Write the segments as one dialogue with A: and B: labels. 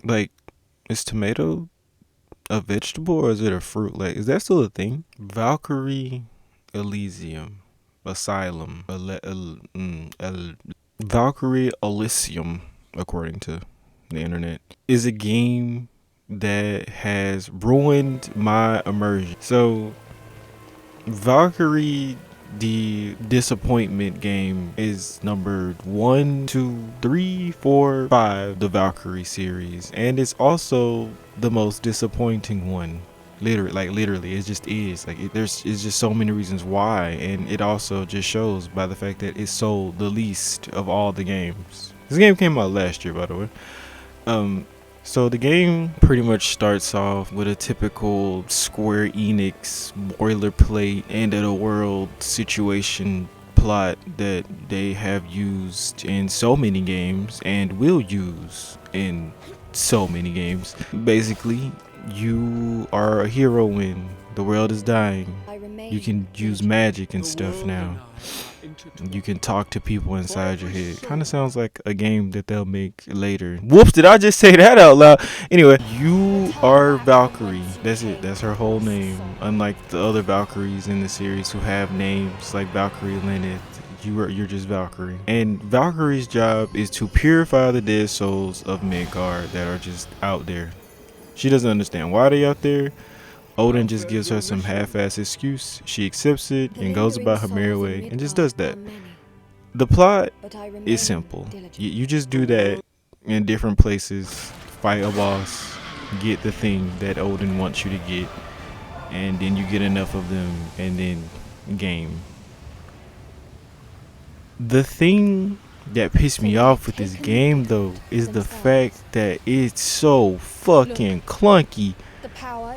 A: Like, is tomato a vegetable or is it a fruit? Like, is that still a thing? Valkyrie Elysium. Asylum. Valkyrie Elysium, according to the internet, is a game that has ruined my immersion. So, Valkyrie the Disappointment game is numbered 1, 2, 3, 4, 5, the Valkyrie series, and it's also the most disappointing one. Literally, it just is. Like, there's just so many reasons why, and it also just shows by the fact that it sold the least of all the games. This game came out last year, by the way. So the game pretty much starts off with a typical Sqaure Enix boilerplate end of the world situation plot that they have used in so many games and will use in so many games. Basically, you are a hero when the world is dying. You can use magic and stuff now. You can talk to people inside your head. Kind of sounds like a game that they'll make later. Whoops, did I just say that out loud? Anyway, you are Valkyrie. That's it. That's her whole name. Unlike the other Valkyries in the series who have names like Valkyrie Lyneth, you're just Valkyrie. And Valkyrie's job is to purify the dead souls of Midgard that are just out there. She doesn't understand why they're out there. Odin just gives her some half-ass excuse. She accepts it and goes about her merry way and just does that. The plot is simple. You just do that in different places, fight a boss, get the thing that Odin wants you to get, and then you get enough of them and then game. The thing that pissed me off with this game though is the fact that it's so fucking clunky.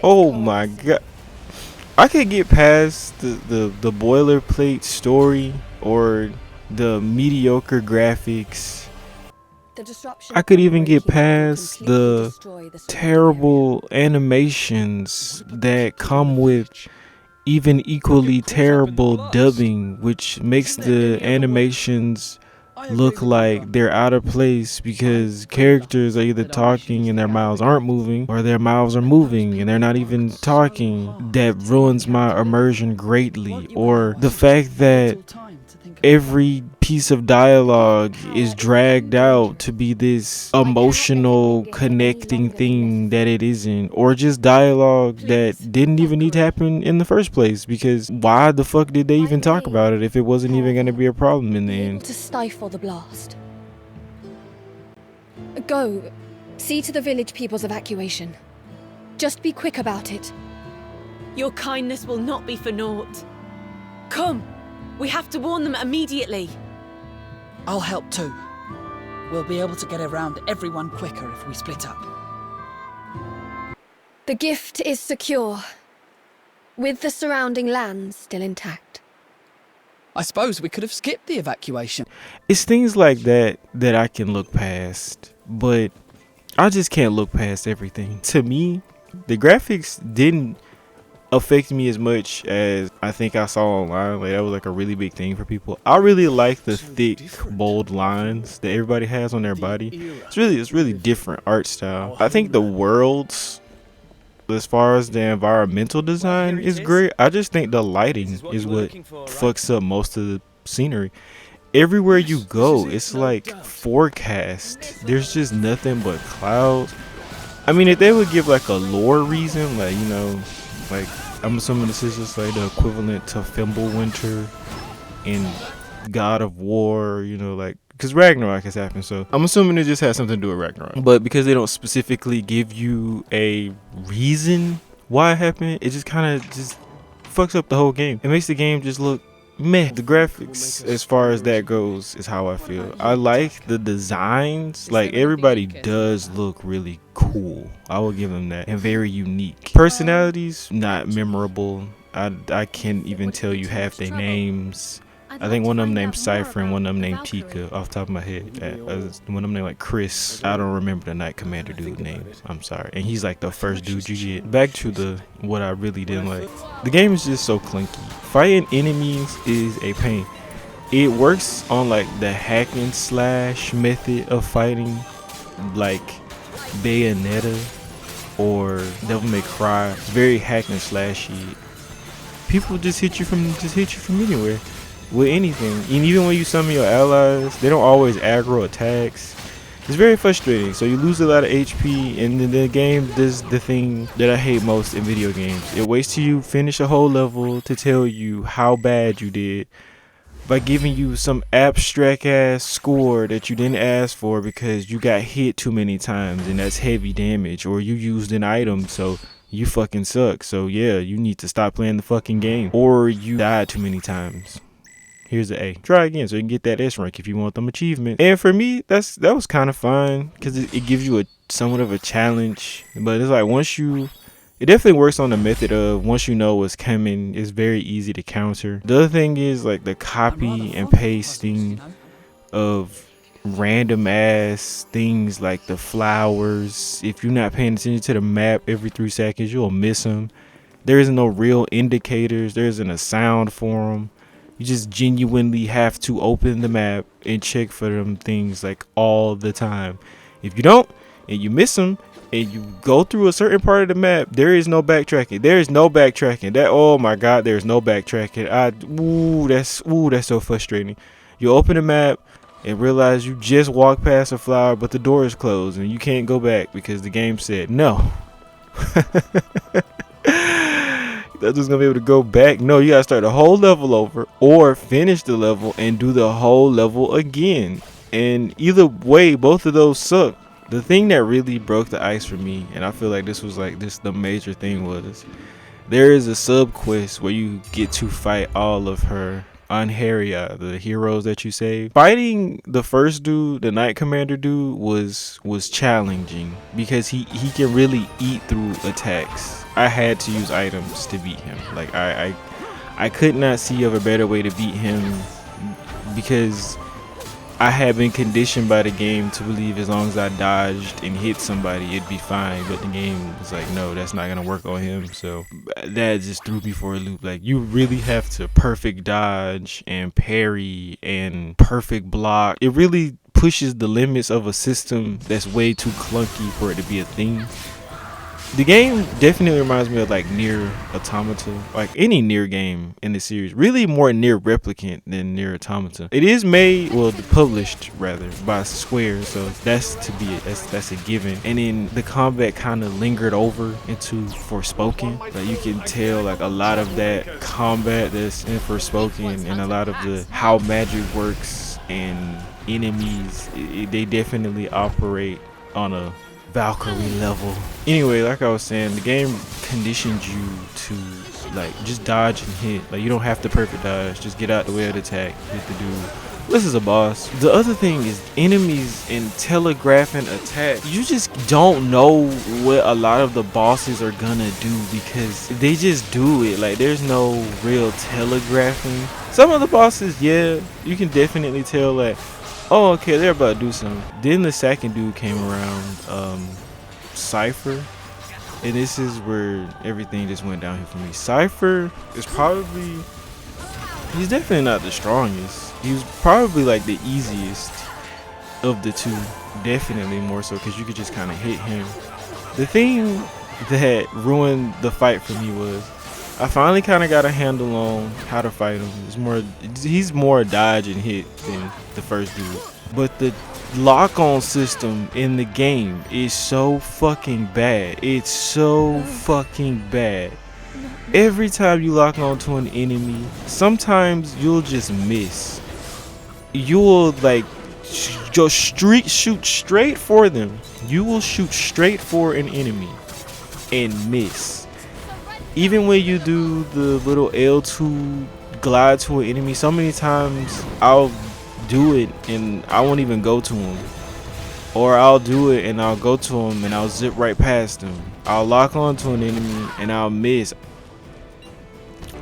A: Oh my god. I could get past the boilerplate story or the mediocre graphics. I could even get past the terrible animations that come with even equally terrible dubbing, which makes the animations look like they're out of place because characters are either talking and their mouths aren't moving, or their mouths are moving and they're not even talking. That ruins my immersion greatly. Or the fact that every piece of dialogue is dragged out to be this emotional connecting thing that it isn't, or just dialogue that didn't even need to happen in the first place, because why the fuck did they even talk about it if it wasn't even going to be a problem in the end?
B: To stifle the blast. Go, see to the village people's evacuation. Just be quick about it.
C: Your kindness will not be for naught. Come, we have to warn them immediately.
D: I'll help too. We'll be able to get around everyone quicker if we split up.
B: The gift is secure, with the surrounding lands still intact.
D: I suppose we could have skipped the evacuation.
A: It's things like that that I can look past, but I just can't look past everything. To me, the graphics didn't affect me as much as I think I saw online. Like, that was like a really big thing for people. I really like the thick, bold lines that everybody has on their body. It's really different art style. I think the worlds, as far as the environmental design, is great. I just think the lighting is what fucks up most of the scenery. Everywhere you go, it's like forecast. There's just nothing but clouds. I mean, if they would give like a lore reason, like, you know, like, I'm assuming this is just like the equivalent to Fimbulwinter in God of War, you know, like, because Ragnarok has happened, so I'm assuming it just has something to do with Ragnarok. But because they don't specifically give you a reason why it happened, it just kind of just fucks up the whole game. It makes the game just look meh. The graphics, as far as that goes, is how I feel. I like the designs. Like, everybody does look really cool. I will give them that. And very unique. Personalities, not memorable. I can't even tell you half their names. I think one of them named Cypher and one of them named Pika off the top of my head. One of them named like Chris. I don't remember the Knight Commander dude's name. I'm sorry. And he's like the first dude you get. Back to what I really didn't like. The game is just so clunky. Fighting enemies is a pain. It works on like the hack and slash method of fighting. Like, Bayonetta or Devil May Cry. It's very hack and slashy. People just hit you from anywhere with anything. And even when you summon your allies, they don't always aggro attacks. It's very frustrating. So you lose a lot of HP, and then the game does the thing that I hate most in video games. It waits till you finish a whole level to tell you how bad you did by giving you some abstract ass score that you didn't ask for because you got hit too many times, and that's heavy damage, or you used an item, so you fucking suck. So yeah, you need to stop playing the fucking game, or you died too many times. Here's the A. Try again so you can get that S rank if you want them achievements. And for me, that was kind of fun because it gives you a somewhat of a challenge. But it's like it definitely works on the method of once you know what's coming, it's very easy to counter. The other thing is like the copy and pasting of random ass things like the flowers. If you're not paying attention to the map every 3 seconds, you'll miss them. There isn't no real indicators. There isn't a sound for them. You just genuinely have to open the map and check for them things like all the time. If you don't and you miss them and you go through a certain part of the map, there is no backtracking. There is no backtracking. Oh my god, there's no backtracking. That's so frustrating. You open the map and realize you just walked past a flower, but the door is closed and you can't go back because the game said no. That's just gonna be able to go back. No, you gotta start the whole level over or finish the level and do the whole level again. And either way, both of those suck. The thing that really broke the ice for me, and I feel like this was like the major thing, was there is a sub quest where you get to fight all of her Anheria, the heroes that you save. Fighting the first dude, the Knight Commander dude, was challenging because he can really eat through attacks. I had to use items to beat him. Like I could not see of a better way to beat him because I had been conditioned by the game to believe as long as I dodged and hit somebody, it'd be fine. But the game was like, no, that's not gonna work on him. So that just threw me for a loop. Like, you really have to perfect dodge and parry and perfect block. It really pushes the limits of a system that's way too clunky for it to be a thing. The game definitely reminds me of like Nier Automata, like any Nier game in the series. Really more Nier Replicant than Nier Automata. It is published rather by Sqaure, so that's to be it. That's a given. And then the combat kind of lingered over into Forspoken. Like, you can tell like a lot of that combat that's in Forspoken and a lot of the how magic works and enemies. They definitely operate on a Valkyrie level. Anyway, like I was saying, the game conditions you to like just dodge and hit. Like, you don't have to perfect dodge, just get out the way of the attack, hit the dude. This is a boss. The other thing is enemies and telegraphing attack. You just don't know what a lot of the bosses are gonna do because they just do it. Like, there's no real telegraphing. Some of the bosses, yeah, you can definitely tell like, oh, okay, they're about to do something. Then the second dude came around, Sqaure, and this is where everything just went downhill for me. Sqaure is he's definitely not the strongest. He was probably like the easiest of the two, definitely more so because you could just kind of hit him. The thing that ruined the fight for me was I finally kind of got a handle on how to fight him. He's more dodge and hit than the first dude. But the lock-on system in the game is so fucking bad. It's so fucking bad. Every time you lock on to an enemy, sometimes you'll just miss. You'll like shoot straight for them. You will shoot straight for an enemy and miss. Even when you do the little L2 glide to an enemy, so many times I'll do it and I won't even go to him. Or I'll do it and I'll go to him and I'll zip right past him. I'll lock onto an enemy and I'll miss.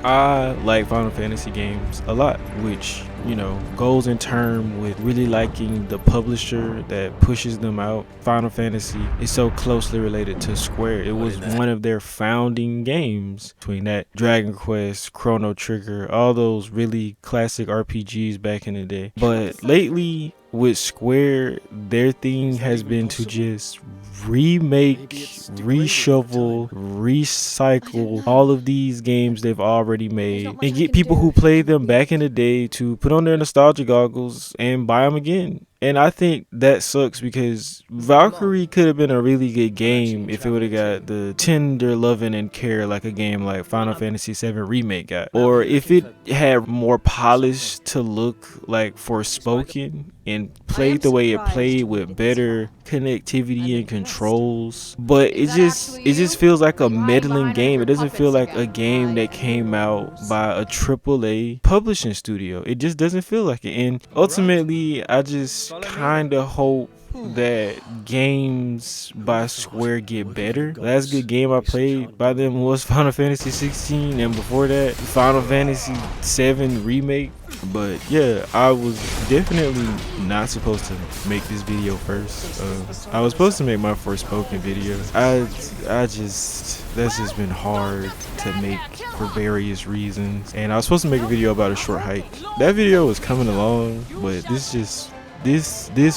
A: I like Final Fantasy games a lot, which, you know, goes in term with really liking the publisher that pushes them out. Final Fantasy is so closely related to Sqaure. It was one of their founding games. Between that, Dragon Quest, Chrono Trigger, all those really classic RPGs back in the day. But lately with Sqaure, their thing has been to just remake, reshovel, recycle all of these games they've already made and get people who played them back in the day to put on their nostalgia goggles and buy them again. And I think that sucks because Valkyrie could have been a really good game if it would have got the tender loving and care like a game like Final Fantasy VII Remake got. Or if it had more polish to look like Forspoken and played the way it played with better connectivity and controls. But it just feels like a meddling game. It doesn't feel like a game that came out by a AAA publishing studio. It just doesn't feel like it. And ultimately, I just kind of hope that games by Sqaure get better. Last good game I played by them was Final Fantasy 16, and before that Final Fantasy 7 remake. But yeah, I was definitely not supposed to make this video first. I was supposed to make my Forspoken video. That's just been hard to make for various reasons, and I was supposed to make a video about a short hike. That video was coming along, but this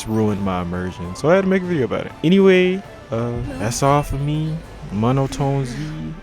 A: ruined my immersion, so I had to make a video about it. Anyway, that's all for me. Monotone Z